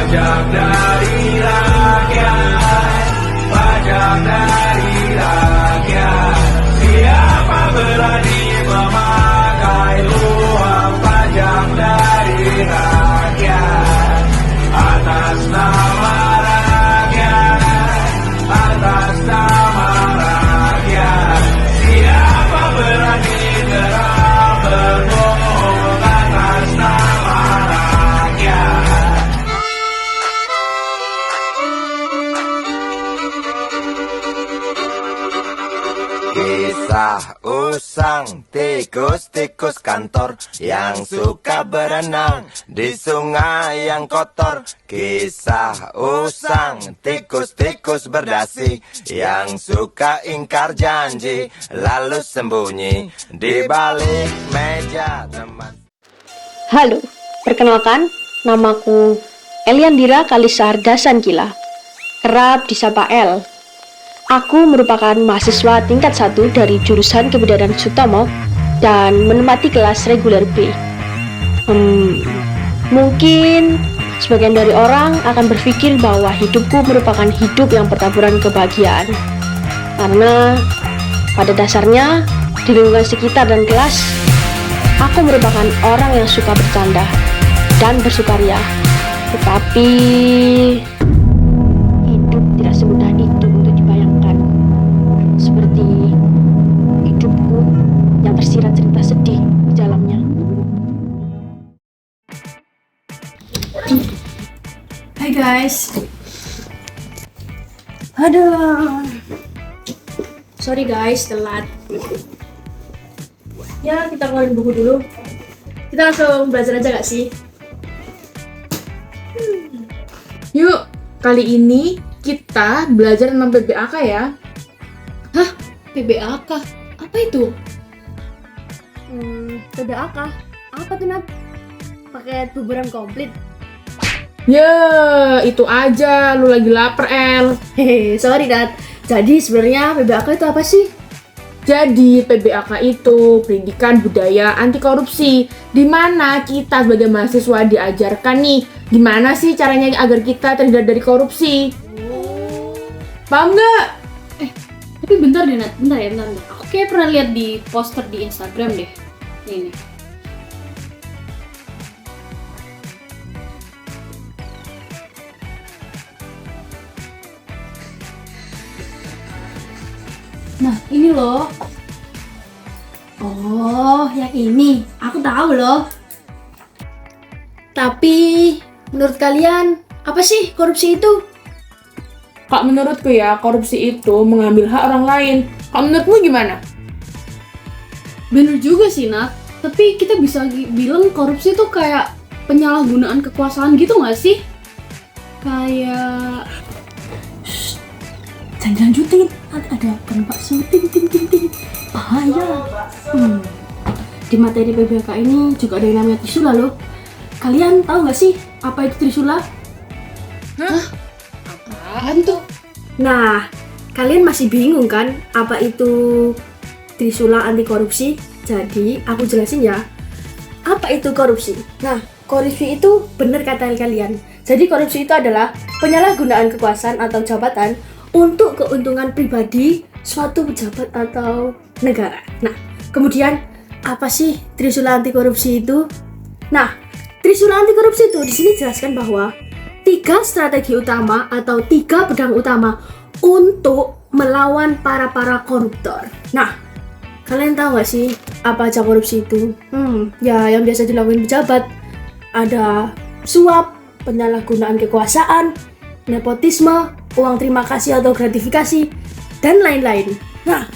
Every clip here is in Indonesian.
Pajak dari rakyat, pajak dari rakyat. Siapa berani memakai uang pajak dari rakyat? Atas nama rakyat, atas nama rakyat. Siapa berani terang berbohong atas nama rakyat? Kisah usang tikus-tikus kantor yang suka berenang di sungai yang kotor. Kisah usang tikus-tikus berdasi yang suka ingkar janji lalu sembunyi di balik meja teman. Halo, perkenalkan, namaku Eliandira Kalisar Dasankila, kerap disapa El. Aku merupakan mahasiswa tingkat 1 dari jurusan Kebidanan Sutomo dan menempati kelas reguler B. Mungkin sebagian dari orang akan berpikir bahwa hidupku merupakan hidup yang bertaburan kebahagiaan. Karena pada dasarnya di lingkungan sekitar dan kelas, aku merupakan orang yang suka bercanda dan bersukaria. Tetapi hidup tidak semudah itu untuk dibayangkan. Seperti hidupku yang tersirat cerita sedih di dalamnya. Hai guys. Aduh. Sorry guys, telat. Ya, kita keluarin buku dulu. Kita langsung belajar aja gak sih? Yuk, kali ini kita belajar tentang PBAK ya. Hah? PBAK? Apa itu? PBAK? Apa tuh, Nat? Paket buburan komplit? Ya, itu aja. Lu lagi lapar, El. Hehe, sorry Nat. Jadi sebenarnya PBAK itu apa sih? Jadi, PBAK itu pendidikan budaya anti korupsi, di mana kita sebagai mahasiswa diajarkan nih, gimana sih caranya agar kita terhindar dari korupsi. Paham nggak? Tapi bentar deh Nat, bentar. Aku kayak pernah lihat di poster di Instagram deh. Ini. Nah, ini loh. Oh, yang ini. Aku tahu loh. Tapi, menurut kalian, apa sih korupsi itu? Kak, menurutku ya, korupsi itu mengambil hak orang lain. Kak, menurutmu gimana? Bener juga sih, Nat. Tapi kita bisa bilang korupsi itu kayak penyalahgunaan kekuasaan gitu nggak sih? Kayak... Jangan lanjutin, ada penumpang ting. Bahaya. Di materi PBK ini juga ada yang namanya trisula loh. Kalian tahu nggak sih apa itu trisula? Hah? Apaan tuh? Nah, kalian masih bingung kan apa itu trisula anti korupsi? Jadi aku jelasin ya. Apa itu korupsi? Nah, korupsi itu benar kata kalian. Jadi korupsi itu adalah penyalahgunaan kekuasaan atau jabatan untuk keuntungan pribadi suatu pejabat atau negara. Nah, kemudian apa sih trisula anti korupsi itu? Nah, trisula anti korupsi itu di sini jelaskan bahwa 3 strategi utama atau 3 pedang utama untuk melawan para koruptor. Nah, kalian tahu nggak sih apa aja korupsi itu? Ya yang biasa dilakukan pejabat. Ada suap, penyalahgunaan kekuasaan, nepotisme, uang terima kasih atau gratifikasi, dan lain-lain. Nah,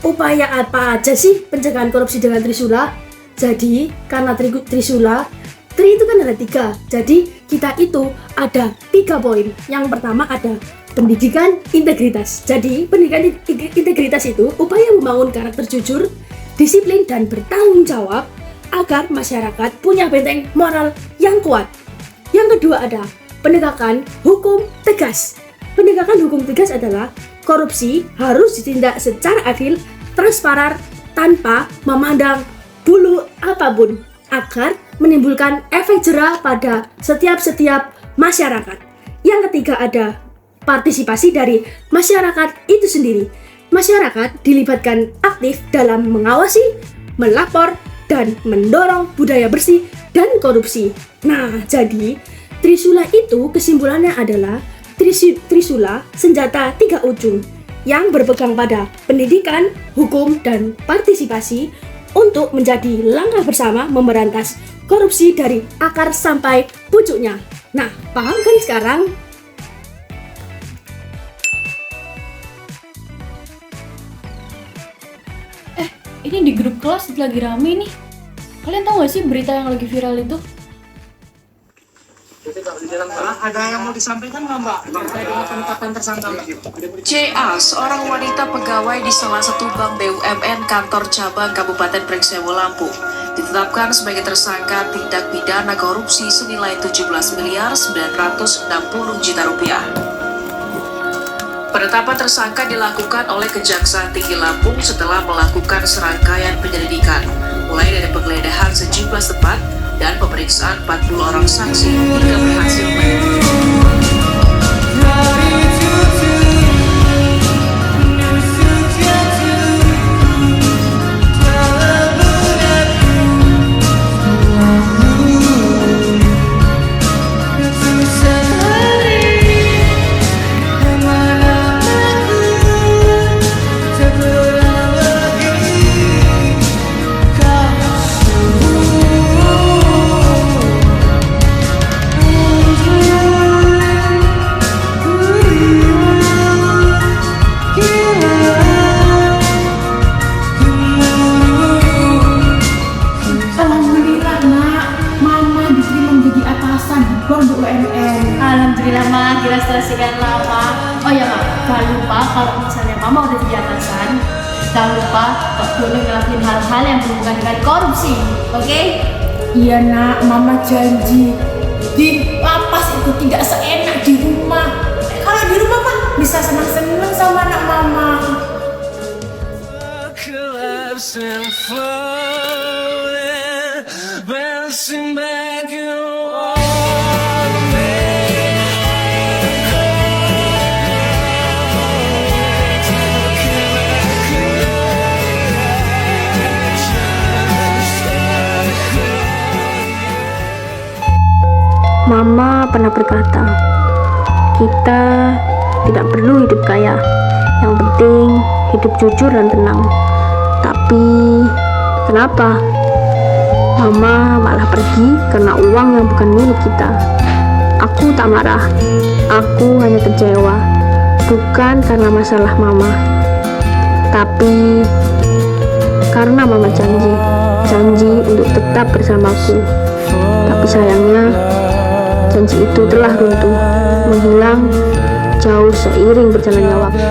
upaya apa aja sih pencegahan korupsi dengan trisula? Jadi, karena trisula, tri itu kan ada 3. Jadi, kita itu ada 3 poin. Yang pertama ada pendidikan integritas. Jadi, pendidikan integritas itu upaya membangun karakter jujur, disiplin, dan bertanggung jawab agar masyarakat punya benteng moral yang kuat. Yang kedua ada penegakan hukum tegas. Penegakan hukum tegas adalah korupsi harus ditindak secara adil, transparan, tanpa memandang bulu apapun, agar menimbulkan efek jera pada setiap masyarakat. Yang ketiga ada partisipasi dari masyarakat itu sendiri. Masyarakat dilibatkan aktif dalam mengawasi, melapor, dan mendorong budaya bersih dan korupsi. Nah, jadi Trisula itu kesimpulannya adalah Trisula senjata 3 ujung yang berpegang pada pendidikan, hukum, dan partisipasi untuk menjadi langkah bersama memberantas korupsi dari akar sampai pucuknya. Nah, paham kan sekarang? Ini di grup kelas lagi rame nih. Kalian tahu gak sih berita yang lagi viral itu? Ada yang mau disampaikan nggak Mbak? Terkait dengan penetapan tersangka Mbak? CA, seorang wanita pegawai di salah satu bank BUMN kantor cabang Kabupaten Pringsewu, Lampung, ditetapkan sebagai tersangka tindak pidana korupsi senilai 17.960 juta rupiah. Penetapan tersangka dilakukan oleh Kejaksaan Tinggi Lampung setelah melakukan serangkaian penyelidikan, mulai dari penggeledahan sejumlah tempat dan pemeriksaan 40 orang saksi hingga berhasil Alhamdulillah Ma, kira setelah sekian lama. Oh ya Ma, jangan lupa kalau misalnya Mama udah jadi atasan, jangan lupa gak boleh ngelakuin hal-hal yang berhubungan dengan korupsi, oke? Iya nak, Mama janji. Di lapas itu tidak seenak di rumah. Kalau di rumah mah bisa senang-senang sama anak Mama. Mama pernah berkata, kita tidak perlu hidup kaya, yang penting hidup jujur dan tenang. Tapi kenapa Mama malah pergi karena uang yang bukan milik kita? Aku tak marah, aku hanya kecewa, bukan karena masalah Mama, tapi karena Mama janji untuk tetap bersamaku. Tapi sayangnya janji itu telah runtuh, menghilang jauh seiring berjalannya waktu.